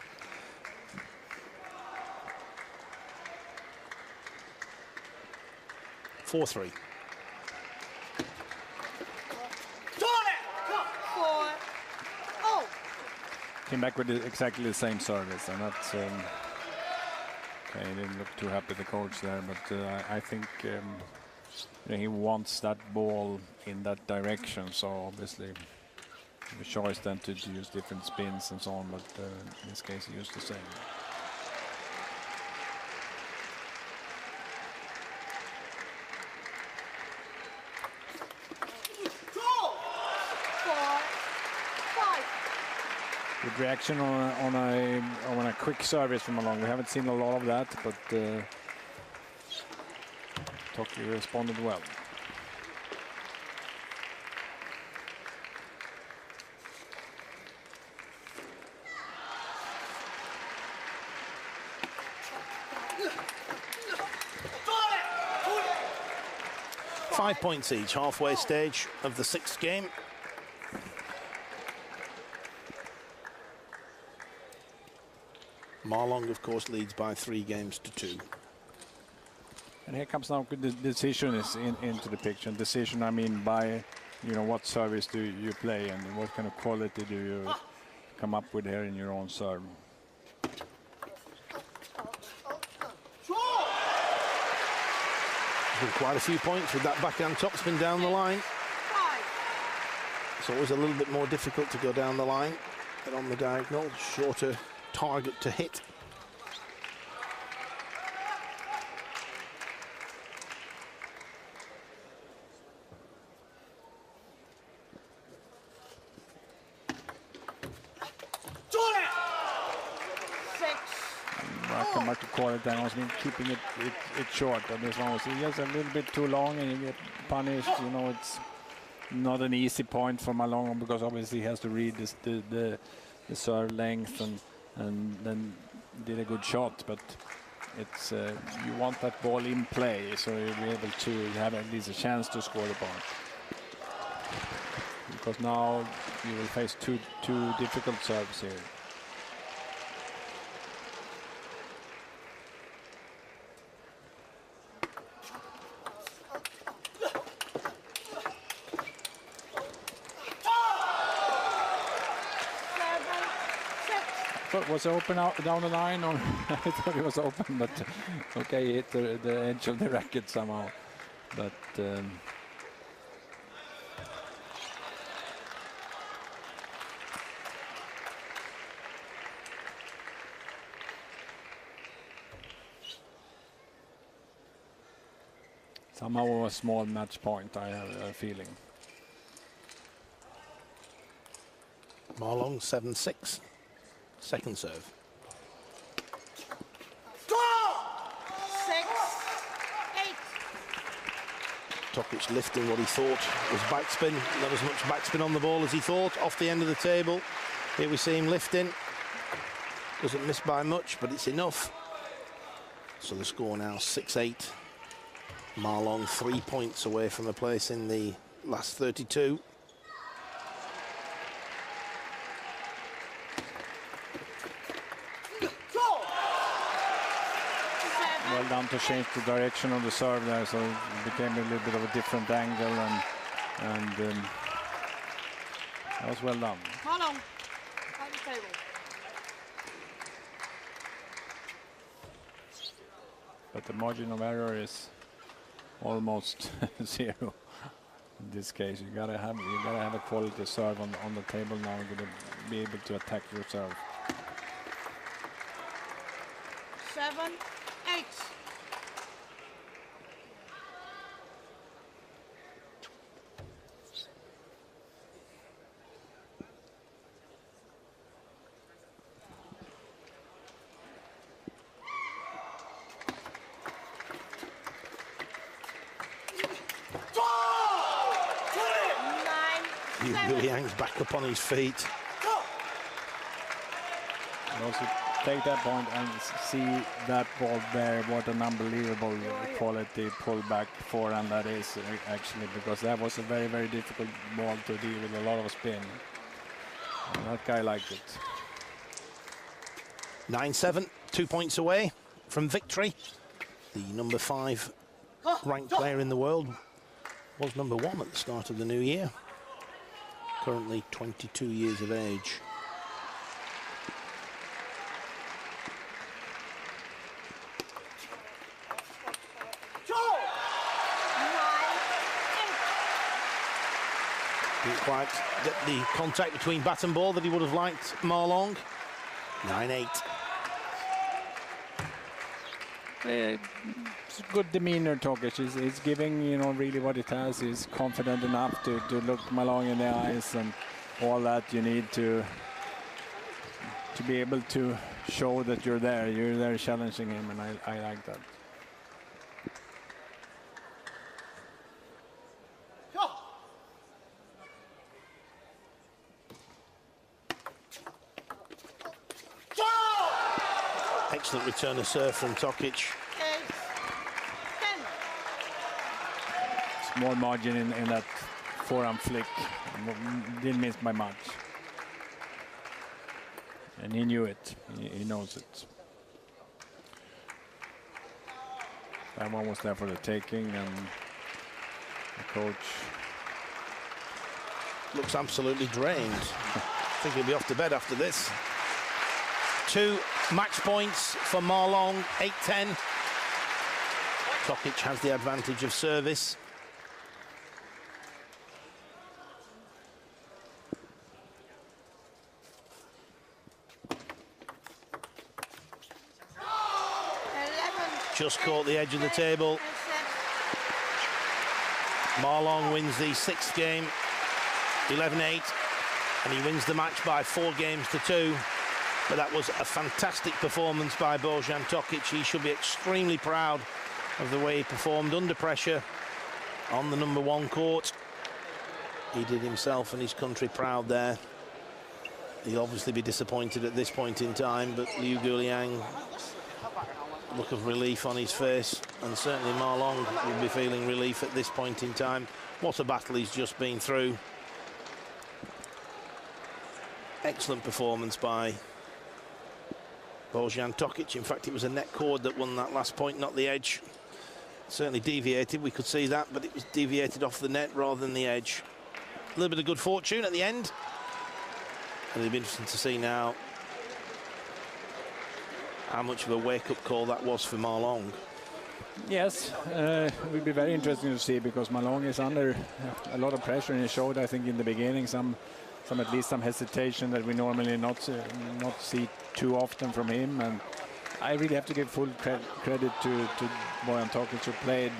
Four, 3. Came back with exactly the same service, and that's okay. He didn't look too happy, the coach there, but I think you know, he wants that ball in that direction. So obviously, the choice then to use different spins and so on, but in this case, he used the same. Good reaction on a quick service from along. We haven't seen a lot of that, but TOKIC responded well. Five points each, halfway stage of the 6th game. Marlong, of course, leads by 3 games to 2. And here comes now the decision is into the picture. And decision, I mean, by, you know, what service do you play and what kind of quality do you come up with here in your own serve. There's been quite a few points with that backhand topspin down the line. It's always a little bit more difficult to go down the line, but on the diagonal, shorter target to hit. I come back to call it down. I was keeping it short, and this one was just a little bit too long, and you get punished. You know, it's not an easy point for Malone because obviously he has to read this, the serve length and then did a good shot, but it's you want that ball in play so you'll be able to have at least a chance to score the point. Because now you will face two difficult serves here. Was open out down the line, or I thought it was open, but okay, hit the edge of the racket somehow. But somehow a small match point, I have a feeling. Marlong 7-6. Second serve. 6-8. TOKIC lifting what he thought was backspin. Not as much backspin on the ball as he thought. Off the end of the table. Here we see him lifting. Doesn't miss by much, but it's enough. So the score now 6-8. Marlong 3 points away from a place in the last 32. Well done to change the direction of the serve there, so it became a little bit of a different angle, and that was well done. On the table. But the margin of error is almost zero. In this case, you gotta have a quality serve on the table now to be able to attack your serve. 7, 8. Bojan's back up on his feet. And also take that point and see that ball there. What an unbelievable quality pullback forehand that is actually, because that was a very, very difficult ball to deal with, a lot of spin. And that guy liked it. 9-7, 2 points away from victory. The number 5 ranked player in the world was number 1 at the start of the new year. Currently 22 years of age. Didn't quite get the contact between bat and ball that he would have liked, Marlong. 9-8. It's good demeanor, Tokic. He's giving, you know, really what it has. He's confident enough to look Malong in the eyes and all that you need to be able to show that you're there. You're there challenging him, and I like that. Excellent return of serve from Tokic. 8, 10. Small margin in that forehand flick. Didn't miss by much. And he knew it. He knows it. That one was there for the taking, and the coach looks absolutely drained. I think he'll be off to bed after this. 2 match points for Marlong, 8-10. Tokic has the advantage of service. Just caught the edge of the table. Marlong wins the 6th game, 11-8, and he wins the match by 4 games to 2. But that was a fantastic performance by Bojan Tokic. He should be extremely proud of the way he performed under pressure on the number 1 court. He did himself and his country proud there. He'll obviously be disappointed at this point in time, but Liu Guoliang, look of relief on his face, and certainly Marlong will be feeling relief at this point in time. What a battle he's just been through. Excellent performance by Bojan Tokic. In fact, it was a net cord that won that last point, not the edge. Certainly deviated, we could see that, but it was deviated off the net rather than the edge. A little bit of good fortune at the end. And it'll be interesting to see now how much of a wake-up call that was for Marlong. Yes, it will be very interesting to see, because Malong is under a lot of pressure, and he showed, I think, in the beginning at least some hesitation that we normally not see too often from him. And I really have to give full credit to Bojan Tokic, who played